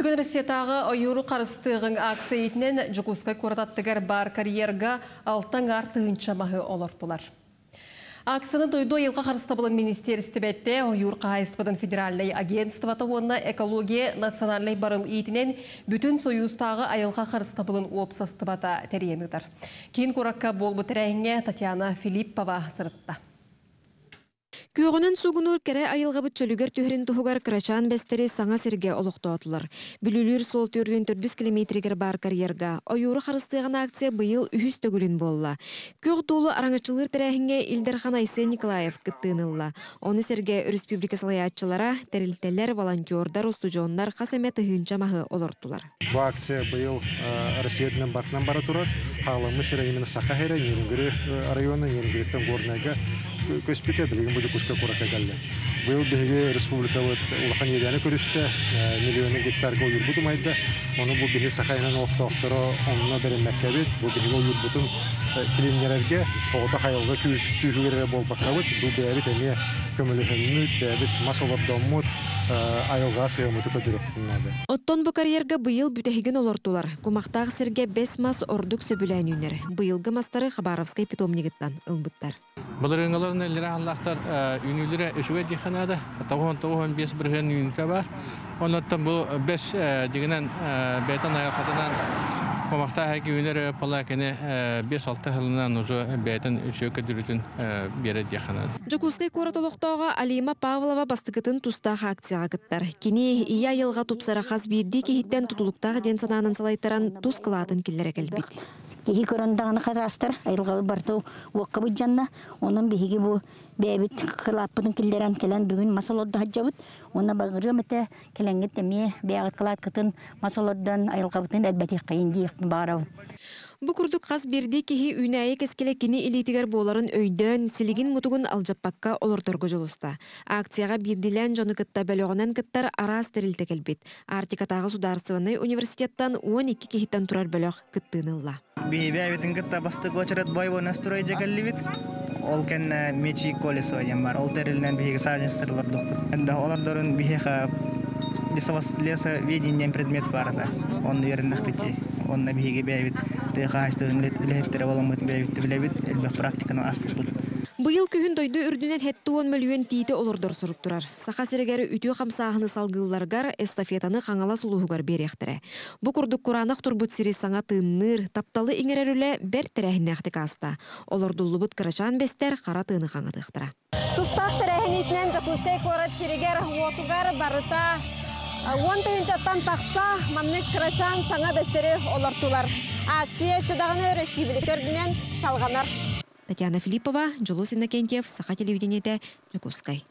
Бүгін Россиятағы ойыру қарыстығын акция етінен Жукускай көрататтығар бар карьерға алтын артығынша мағы олыртылар. Акцияны дойду елға қарысты болын министерісті бәтті ойыр қағайыстыбыдың федеральный агентствата онына экология национальный барыл етінен бүтін союзтағы айылға қарысты болын опсастыбата тәренігдір. Кейін көракка бол бұтырәйінге Татьяна Филиппова сырытта. Күйгөнün сугунур кере айылгабыт чөлүгер түһрин туһугар крачан бестери саңа серге олуктоотулар. Бүлүлүр сол түрдүн 400 километригер бар карьерга ойуру харыстыган акция быйыл үһүс төгүлүн болла. Көк тулу араңачылыр терехинге Илдерхан Айсе Николаев кыттыынылла. Оны серге республика салаятчылара, терилтелер, волонтердар, устужондар касаме тыгынча махы олортулар. Бу акция быйыл Россиядын бартынан бара турар. Халымы серегимен Сахахера, Нернгүрү району, Нернгүрүттен горнага көспүтө билген бу Жукускай куракка келди. Быйыл биги республика улахан едени көрүштө миллион гектарга уйурбутум айда. Оны бу биги Сахайнан октоктора онуна беренмекке бит. Бу биги уйурбутун килимнерге, ото хайылга күйүгөрө болбакка бит. Бу бебит эми көмөлөһөнмүт, бебит масалабдоммут айылга сыймытып өдүрөп. Оттон бу карьерга быйыл бүтехиген олортулар. Кумактагы серге 5 мас ордук сөбүлөнүнөр. Быйылгы мастары Хабаровскай питомнигиттан ылбыттар. Балырыңаларын әллері Аллахтар үйнілері үшіге дейханады. Тоғын бес бірген үйінті бар. Онаттан бұл бес дегенен бәйтан аяқатынан қомақта әке үйінері палакені 5-6 ғылынан ұзы бәйтан үшіге дүрітін бері дейханады. Жукускай коратолықтауға Алима Павлова бастықытын тұстағы акцияға кыттар. Кені ия елға тупсара қаз берді кейттен тұтылықтағы денсананын салайттаран тұз қылатын келлері кәлбет. Биһи көрөндаганы харастар айылгалы барту уакка буҗанна онун биһиги бу бебит кылаппын килдерен келен бүгүн масалодда хаҗабыт онна багыры мете келенгет эми бягыт кылат кытын масалоддан айылгабытын элбети кыйын дийик баарабы. Бу курдук каз берди кихи үнайы кескеле кини илитигер боларын өйдөн силигин мутугун алжаппакка олорторго жолуста. Акцияга бирдилен жону кытта бөлөгөнөн кыттар арас терилте келбит. Артикатагы Сударственный университеттан 12 кихиттен турар бөлөг кыттыынылла. Бибебитин кытта басты гочерет бойво настрой жекелибит. Ол кен мечи колесо бар. Ол терилнен биги саженстерлер доктор. Энде олардын бихиха лесоведение предмет бар да. Он вернах бити. Он на биги бебит. Быйыл күһүн дойду үрдүнен хетті 10 миллион тиити олордор суруктурар. Саха серегері үтүү камсаахыны салгылларгар эстафетаны хаңала сулуһугар берехтире. Бу курдук куранах турбут сири саңа тыынныр, тапталы иңерерүле бер терехиннехти каста. Олордуллубут кырачан бестер кара тыыны хаңатыктыра. Тустак терехинитнен Жукускай корат сиригер уотугар барыта 10 тыынчаттан такса маннык кырачан саңа бестери олортулар. Акция сүдағаны республиктердінен салғанар. Татьяна Филиппова, Джулус Иннокентьев, Саха телевидениеде, Жукускай.